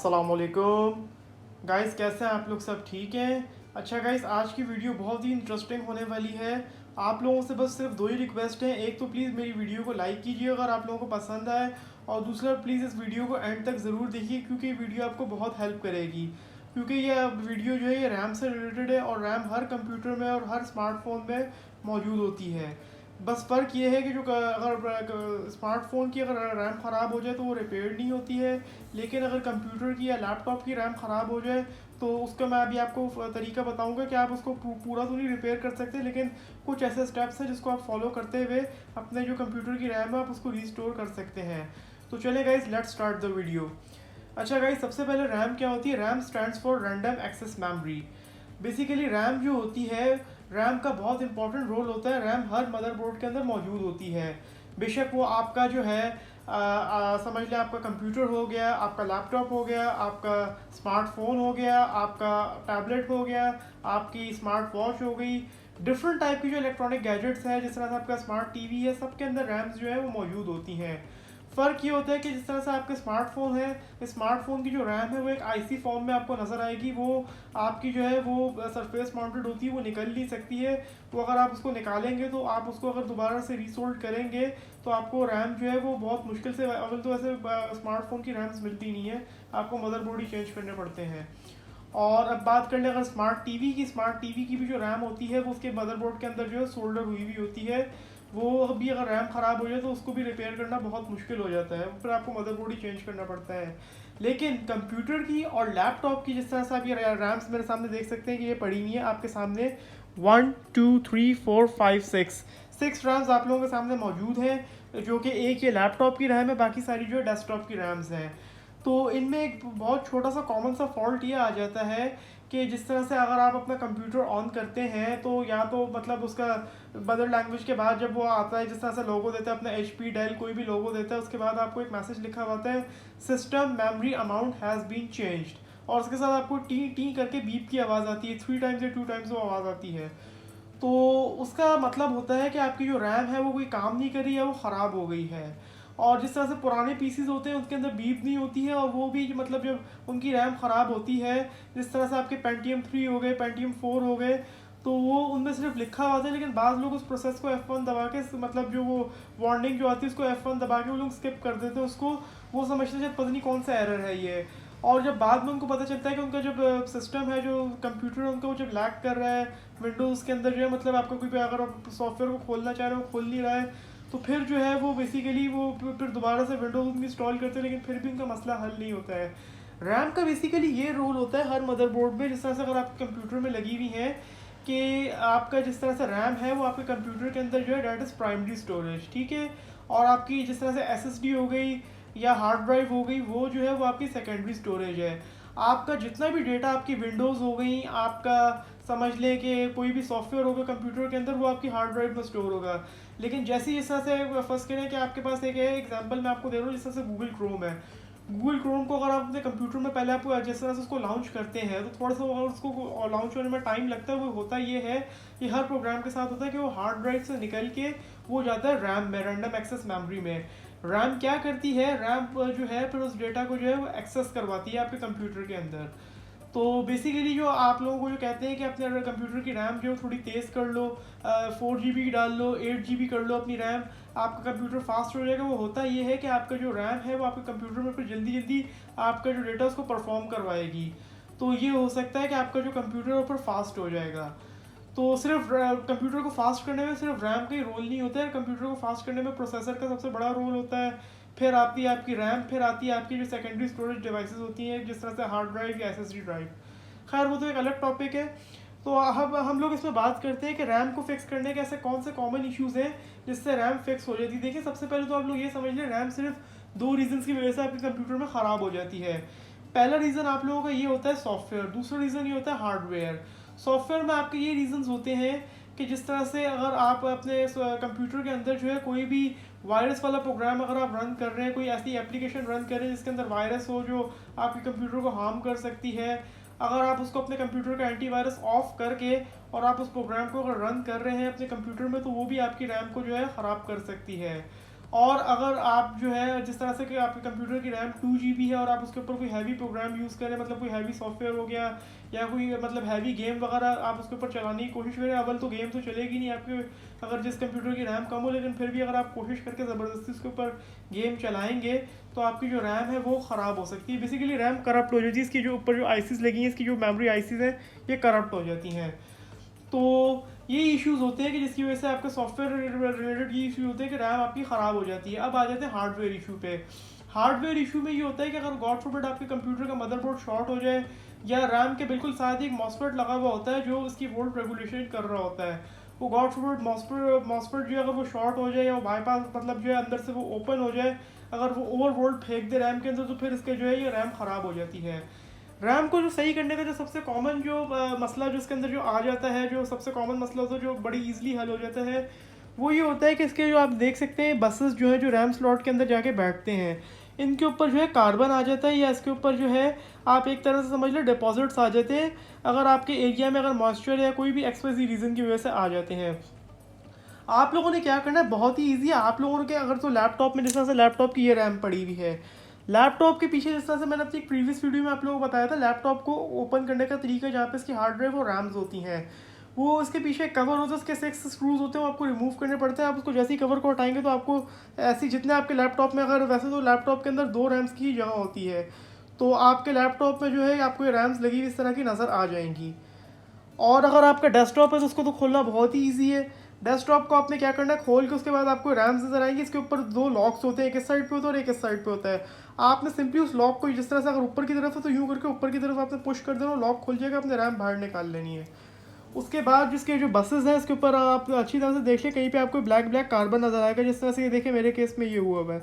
अस्सलामुअलैकुम गाइस, कैसे हैं आप लोग? सब ठीक हैं? अच्छा गाइस, आज की वीडियो बहुत ही इंटरेस्टिंग होने वाली है। आप लोगों से बस सिर्फ दो ही रिक्वेस्ट हैं। एक तो प्लीज़ मेरी वीडियो को लाइक कीजिए अगर आप लोगों को पसंद आए, और दूसरा प्लीज़ इस वीडियो को एंड तक ज़रूर देखिए क्योंकि ये वीडियो आपको बहुत हेल्प करेगी। क्योंकि ये वीडियो जो है ये रैम से रिलेटेड है, और रैम हर कंप्यूटर में और हर स्मार्टफोन में मौजूद होती है। बस फ़र्क ये है कि जो अगर स्मार्टफोन की अगर रैम ख़राब हो जाए तो वो रिपेयर नहीं होती है, लेकिन अगर कंप्यूटर की या लैपटॉप की रैम ख़राब हो जाए तो उसका मैं अभी आपको तरीका बताऊंगा कि आप उसको पूरा तो नहीं रिपेयर कर सकते, लेकिन कुछ ऐसे स्टेप्स हैं जिसको आप फॉलो करते हुए अपने जो कंप्यूटर की रैम है आप उसको रीस्टोर कर सकते हैं। तो चले guys, let's start the video. अच्छा गाइस, सबसे पहले रैम क्या होती है? RAM stands for random access memory. Basically RAM जो होती है, रैम का बहुत इंपॉर्टेंट रोल होता है। रैम हर मदरबोर्ड के अंदर मौजूद होती है। बेशक वो आपका जो है समझ लें आपका कंप्यूटर हो गया, आपका लैपटॉप हो गया, आपका स्मार्टफोन हो गया, आपका टैबलेट हो गया, आपकी स्मार्ट वॉच हो गई, डिफरेंट टाइप की जो इलेक्ट्रॉनिक गैजेट्स हैं, जिस तरह से आपका स्मार्ट टीवी है, सबके अंदर रैम्स जो है वो मौजूद होती हैं। फ़र्क ये होता है कि जिस तरह से आपके स्मार्टफोन है, स्मार्टफोन की जो रैम है वो एक आईसी फॉर्म में आपको नज़र आएगी। वो आपकी जो है वो सरफेस माउंटेड होती है, वो निकल नहीं सकती है। तो अगर आप उसको निकालेंगे तो आप उसको अगर दोबारा से रीसोल्ड करेंगे तो आपको रैम जो है वो बहुत मुश्किल से, अवल तो ऐसे स्मार्टफोन की रैम्स मिलती नहीं है, आपको मदरबोर्ड ही चेंज करने पड़ते हैं। और अब बात कर ले अगर स्मार्ट टीवी की भी जो रैम होती है वो उसके मदरबोर्ड के अंदर जो है सोल्डर हुई हुई होती है। वो अभी अगर रैम ख़राब हो जाए तो उसको भी रिपेयर करना बहुत मुश्किल हो जाता है, फिर आपको मदरबोर्ड ही चेंज करना पड़ता है। लेकिन कंप्यूटर की और लैपटॉप की जिस तरह से आप ये रैम्स मेरे सामने देख सकते हैं कि ये पड़ी हुई है आपके सामने, 1 2 3 4 5 6 सिक्स रैम्स आप लोगों के सामने मौजूद हैं, जो कि एक ये लैपटॉप की रैम है, बाकी सारी जो है डेस्कटॉप की रैम्स हैं। तो इनमें एक बहुत छोटा सा कॉमन सा फॉल्ट ये आ जाता है कि जिस तरह से अगर आप अपना कंप्यूटर ऑन करते हैं तो या तो मतलब उसका मदर लैंग्वेज के बाद जब वो आता है, जिस तरह से लोगो देता है अपना HP डेल कोई भी लोगो देता है, उसके बाद आपको एक मैसेज लिखा होता है system memory amount has been changed, और उसके साथ आपको टी टी करके बीप की आवाज़ आती है, 3 टाइम्स या 2 टाइम्स वो आवाज़ आती है। तो उसका मतलब होता है कि आपकी जो रैम है वो कोई काम नहीं कर रही है, वो ख़राब हो गई है। और जिस तरह से पुराने पीसीज होते हैं उसके अंदर बीप नहीं होती है, और वो भी मतलब जब उनकी रैम ख़राब होती है, जिस तरह से आपके Pentium 3 हो गए, Pentium 4 हो गए, तो वो उनमें सिर्फ लिखा हुआ था, लेकिन बाद लोग उस प्रोसेस को F1 दबा के, मतलब जो वो वार्निंग जो आती है उसको F1 दबा के वो लोग स्किप कर देते हैं उसको। वो समझते हैं शायद पता नहीं कौन सा एरर है ये। और जब बाद में उनको पता चलता है कि उनका जब सिस्टम है, जो कंप्यूटर है उनका, वो जब लैग कर रहा है विंडोज़ के अंदर जो है, मतलब आपका कोई भी अगर आप सॉफ्टवेयर को खोलना चाह रहे हो खोल नहीं रहा है, तो फिर जो है वो बेसिकली वो फिर दोबारा से विंडोज इंस्टॉल करते हैं, लेकिन फिर भी उनका मसला हल नहीं होता है। रैम का बेसिकली ये रोल होता है हर मदरबोर्ड में, जिस तरह से अगर आपके कंप्यूटर में लगी हुई है कि आपका जिस तरह से रैम है वो आपके कंप्यूटर के अंदर जो है डेट इज़ प्राइमरी स्टोरेज, ठीक है। और आपकी जिस तरह से SSD हो गई या हार्ड ड्राइव हो गई, वो जो है वो आपकी सेकेंडरी स्टोरेज है। आपका जितना भी डेटा, आपकी विंडोज़ हो गई, आपका समझ लें कि कोई भी सॉफ्टवेयर होगा कंप्यूटर के अंदर, वो आपकी हार्ड ड्राइव में स्टोर होगा। लेकिन जैसे ही जिस तरह से फर्स्ट करें कि आपके पास एक है एग्जांपल मैं आपको दे रहा हूँ, जिस तरह से गूगल क्रोम है। गूगल क्रोम को अगर आप अपने कंप्यूटर में पहले आप जिस तरह से उसको लॉन्च करते हैं तो थोड़ा सा अगर उसको लॉन्च होने में टाइम लगता है, वो होता ये है कि हर प्रोग्राम के साथ होता है कि वो हार्ड ड्राइव से निकल के वो जाता है रैम में, रैंडम एक्सेस मेमोरी में। रैम क्या करती है? रैम जो है फिर उस डेटा को जो है वो एक्सेस करवाती है आपके कंप्यूटर के अंदर। तो बेसिकली जो आप लोगों को जो कहते हैं कि अपने कंप्यूटर की रैम जो थोड़ी तेज़ कर लो, 4 GB डाल लो, 8 GB कर लो अपनी रैम, आपका कंप्यूटर फास्ट हो जाएगा। वो होता ये है कि आपका जो रैम है वो आपके कंप्यूटर में फिर जल्दी जल्दी आपका जो डेटा उसको परफॉर्म करवाएगी। तो ये हो सकता है कि आपका जो कंप्यूटर है वो फिर फास्ट हो जाएगा। तो सिर्फ कंप्यूटर को फास्ट करने में सिर्फ रैम का ही रोल नहीं होता है, कंप्यूटर को फास्ट करने में प्रोसेसर का सबसे बड़ा रोल होता है। फिर आती है आपकी रैम, फिर आती है आपकी जो सेकेंडरी स्टोरेज डिवाइसेस होती हैं, जिस तरह से हार्ड ड्राइव या SSD ड्राइव। खैर वो तो एक अलग टॉपिक है। तो अब हम लोग इसमें बात करते हैं कि रैम को फिक्स करने के ऐसे कौन से कॉमन इश्यूज़ हैं जिससे रैम फिक्स हो जाती है। देखिए, सबसे पहले तो आप लोग ये समझ लें, रैम सिर्फ दो रीज़न्स की वजह से आपके कंप्यूटर में ख़राब हो जाती है। पहला रीज़न आप लोगों का ये होता है सॉफ्टवेयर, दूसरा रीज़न ये होता है हार्डवेयर। सॉफ्टवेयर में आपके ये रीज़न्स होते हैं कि जिस तरह से अगर आप अपने कंप्यूटर के अंदर जो है कोई भी वायरस वाला प्रोग्राम अगर आप रन कर रहे हैं, कोई ऐसी एप्लीकेशन रन कर रहे हैं जिसके अंदर वायरस हो जो आपके कंप्यूटर को हार्म कर सकती है, अगर आप उसको अपने कंप्यूटर का एंटीवायरस ऑफ करके और आप उस प्रोग्राम को अगर रन कर रहे हैं अपने कंप्यूटर में, तो वो भी आपकी रैम को जो है ख़राब कर सकती है। और अगर आप जो है जिस तरह से कि आपके कंप्यूटर की रैम 2 GB है और आप उसके ऊपर कोई हैवी प्रोग्राम यूज़ करें, मतलब कोई हैवी सॉफ्टवेयर हो गया या कोई मतलब हैवी गेम वगैरह आप उसके ऊपर चलाने की कोशिश करें, अव्वल तो गेम तो चलेगी नहीं आपके, अगर जिस कंप्यूटर की रैम कम हो, लेकिन फिर भी अगर आप कोशिश करके ज़बरदस्ती उसके ऊपर गेम चलाएंगे तो आपकी जो रैम है वो ख़राब हो सकती है। बेसिकली रैम करप्ट हो जाती है, इसकी जो ऊपर जो आईसीस लगी हैं, इसकी जो मेमोरी आईसीस हैं ये करप्ट हो जाती हैं। तो ये इश्यूज होते हैं कि जिसकी वजह से आपके सॉफ्टवेयर रिलेटेड ये इशू होते हैं कि रैम आपकी ख़राब हो जाती है। अब आ जाते हैं हार्डवेयर इशू पे। हार्डवेयर इशू में ये होता है कि अगर गॉड फॉरबिड आपके कंप्यूटर का मदरबोर्ड शॉर्ट हो जाए, या रैम के बिल्कुल साथ ही एक मॉसफेट लगा हुआ होता है जो इसकी वोल्ट रेगुलेशन कर रहा होता है, वो गॉड फॉरबिड मॉसफेट जो है अगर वो शॉर्ट हो जाए या बाईपास मतलब जो है अंदर से वो ओपन हो जाए, अगर वो ओवर वोल्ट फेंक दे रैम के अंदर, तो फिर इसके जो है ये रैम ख़राब हो जाती है। रैम को जो सही करने का जो सबसे कॉमन जो मसला जो इसके अंदर जो आ जाता है, जो सबसे कॉमन मसला होता है जो बड़ी इजीली हल हो जाता है, वो ये होता है कि इसके जो आप देख सकते हैं बसेस जो है जो रैम स्लॉट के अंदर जाके बैठते हैं, इनके ऊपर जो है कार्बन आ जाता है, या इसके ऊपर जो है आप एक तरह से समझ लो डिपॉजिट्स आ जाते हैं, अगर आपके एरिया में अगर मॉइस्चर या कोई भी एक्सप्रेसिव रीज़न की वजह से आ जाते हैं। आप लोगों ने क्या करना है, बहुत ही ईजी है। आप लोगों के अगर तो लैपटॉप में जिस तरह से लैपटॉप की ये रैम पड़ी हुई है, लैपटॉप के पीछे जिस तरह से मैंने अपनी एक प्रीवियस वीडियो में आप लोगों को बताया था, लैपटॉप को ओपन करने का तरीका जहाँ पे इसकी हार्ड ड्राइव और रैम्स होती हैं, वो इसके पीछे एक कवर होता है, उसके 6 स्क्रूज होते हैं, वो आपको रिमूव करने पड़ते हैं। आप उसको जैसे ही कवर को हटाएंगे तो आपको ऐसी जितने आपके लैपटॉप में, अगर वैसे तो लैपटॉप के अंदर 2 रैम्स की ही जगह होती है, तो आपके लैपटॉप में जो है आपको ये रैम्स लगी हुई इस तरह की नज़र आ जाएंगी। और अगर आपका डेस्कटॉप है तो उसको तो खोलना बहुत ही ईजी है। डेस्कटॉप को आपने क्या करना है, खोल के उसके बाद आपको रैम्स नजर आएंगे, इसके ऊपर 2 लॉक्स होते हैं, एक इस साइड पे होता है और एक इस साइड पे होता है। आपने सिंपली उस लॉक को जिस तरह से अगर ऊपर की तरफ है तो यूँ करके ऊपर की तरफ आपने पुश कर देना, लॉक खुल जाएगा, अपने रैम बाहर निकाल लेनी है। उसके बाद जिसके जो बसेस हैं इसके ऊपर आप अच्छी तरह से देख लें, कहीं पे आपको ब्लैक ब्लैक कार्बन नजर आएगा, जिस तरह से ये देखें मेरे केस में ये हुआ हुआ है।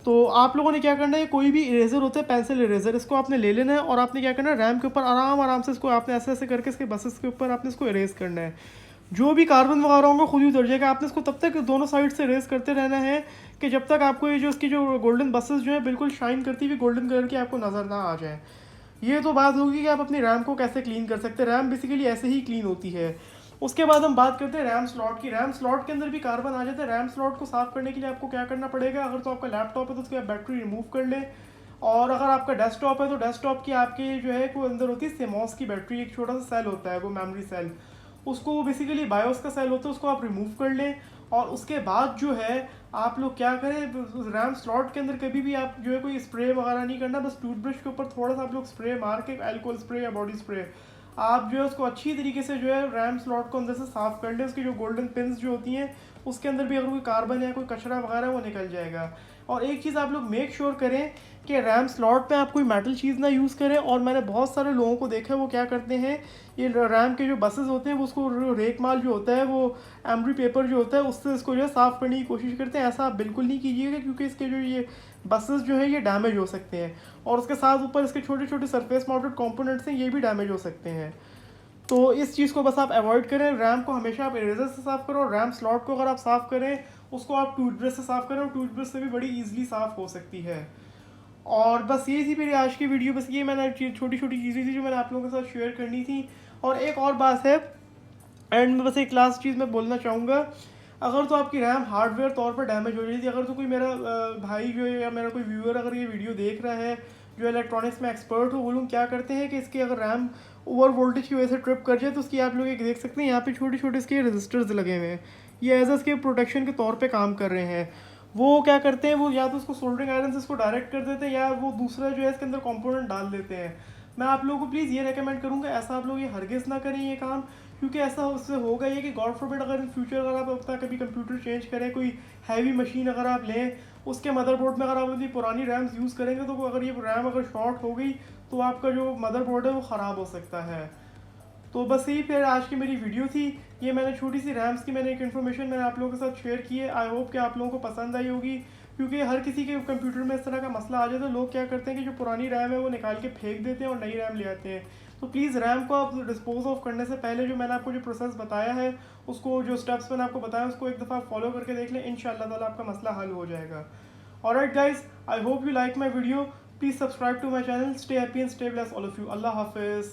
तो आप लोगों ने क्या करना है, कोई भी इरेजर होता है, पेंसिल इरेजर, इसको आपने ले लेना है और आपने क्या करना है, रैम के ऊपर आराम आराम से इसको आपने ऐसे ऐसे करके इसके बसेस के ऊपर आपने इसको इरेज करना है। जो भी कार्बन वगैरह होंगे खुद ही उतर जाएगा। आपने इसको तब तक दोनों साइड से इरेज करते रहना है कि जब तक आपको ये जो इसकी जो गोल्डन बसेस जो है बिल्कुल शाइन करती हुई गोल्डन कलर की आपको नज़र ना आ जाए। ये तो बात होगी कि आप अपनी रैम को कैसे क्लीन कर सकते हैं। रैम बेसिकली ऐसे ही क्लीन होती है। उसके बाद हम बात करते हैं रैम स्लॉट की। रैम स्लॉट के अंदर भी कार्बन आ जाता है। रैम स्लॉट को साफ करने के लिए आपको क्या करना पड़ेगा, अगर तो आपका लैपटॉप है तो उसकी बैटरी रिमूव कर लें, और अगर आपका डेस्कटॉप है तो डेस्कटॉप की आपके जो है वो अंदर होती है सेमॉस की बैटरी, एक छोटा सा सेल होता है वो मेमोरी सेल, उसको वो बेसिकली बायोस का सेल होता है, उसको आप रिमूव कर लें। और उसके बाद जो है आप लोग क्या करें, रैम स्लॉट के अंदर कभी भी आप जो है कोई स्प्रे वगैरह नहीं करना, बस टूथब्रश के ऊपर थोड़ा सा आप लोग स्प्रे मार के, एल्कोहल स्प्रे या बॉडी स्प्रे, आप जो है उसको अच्छी तरीके से जो है रैम स्लॉट को अंदर से साफ कर लें। उसकी जो गोल्डन पिन्स जो होती हैं उसके अंदर भी अगर कोई कार्बन या कोई कचरा वगैरह वो निकल जाएगा। और एक चीज़ आप लोग मेक श्योर करें कि रैम स्लॉट पे आप कोई मेटल चीज़ ना यूज़ करें। और मैंने बहुत सारे लोगों को देखा है वो क्या करते हैं, ये रैम के जो बसेस होते हैं वो उसको रेक माल जो होता है वो एम्ब्री पेपर जो होता है उससे इसको जो है साफ़ करने की कोशिश करते हैं। ऐसा आप बिल्कुल नहीं कीजिएगा, क्योंकि इसके जो ये बसेस जो है ये डैमेज हो सकते हैं, और उसके साथ ऊपर इसके छोटे छोटे सरफेस माउंटेड कंपोनेंट्स हैं ये भी डैमेज हो सकते हैं। तो इस चीज़ को बस आप अवॉइड करें। रैम को हमेशा आप इरेजर से साफ़ करो, और रैम स्लॉट को अगर आप साफ़ करें उसको आप टूथब्रश से साफ़ करें, और टूथब्रश से भी बड़ी ईजिली साफ़ हो सकती है। और बस ये थी मेरी आज की वीडियो। बस ये मैंने छोटी छोटी चीज़ें थी जो मैंने आप लोगों के साथ शेयर करनी थी। और एक और बात है एंड में, बस एक लास्ट चीज़ मैं बोलना चाहूँगा, अगर तो आपकी रैम हार्डवेयर तौर पर डैमेज हो रही थी, अगर तो कोई मेरा भाई जो है या मेरा कोई व्यूअर अगर ये वीडियो देख रहा है जो इलेक्ट्रॉनिक्स में एक्सपर्ट हो, वो लोग क्या करते हैं कि इसकी अगर रैम ओवर वोल्टेज की वजह से ट्रिप कर जाए तो उसकी आप लोग एक देख सकते हैं यहाँ पे छोटे छोटे इसके रेजिस्टर्स लगे हुए हैं, ये एज इसके प्रोटेक्शन के तौर पे काम कर रहे हैं। वो क्या करते हैं, वो या तो उसको सोल्डरिंग आयरन से इसको डायरेक्ट कर देते हैं, या वो दूसरा जो है इसके अंदर कंपोनेंट डाल देते हैं। मैं आप लोगों को प्लीज़ ये रेकमेंड करूँगा ऐसा आप लोग ये हरगिज़ ना करें ये काम, क्योंकि ऐसा उससे होगा ये कि गॉड फॉरबिड अगर इन फ्यूचर अगर आप अपना कभी कंप्यूटर चेंज करें, कोई हैवी मशीन अगर आप लें, उसके मदरबोर्ड में अगर आप अपनी पुरानी रैम्स यूज़ करेंगे तो अगर ये रैम अगर शॉर्ट हो गई तो आपका जो मदरबोर्ड है वो ख़राब हो सकता है। तो बस यही फिर आज की मेरी वीडियो थी। ये मैंने छोटी सी रैम्स की मैंने एक इन्फॉर्मेशन मैंने आप लोगों के साथ शेयर की है। आई होप कि आप लोगों को पसंद आई होगी, क्योंकि हर किसी के कंप्यूटर में इस तरह का मसला आ जाता है। लोग क्या करते हैं कि जो पुरानी रैम है वो निकाल के फेंक देते हैं और नई रैम ले आते हैं। तो प्लीज़ रैम को आप डिस्पोज ऑफ करने से पहले जो मैंने आपको जो प्रोसेस बताया है उसको, जो स्टेप्स मैंने आपको बताया उसको एक दफ़ा फॉलो करके देख लें, इंशाल्लाह ताला आपका मसला हल हो जाएगा। Alright guys, I hope you like my video. Please subscribe to my channel. Stay happy and stay blessed all of you. अल्लाह हाफिज़।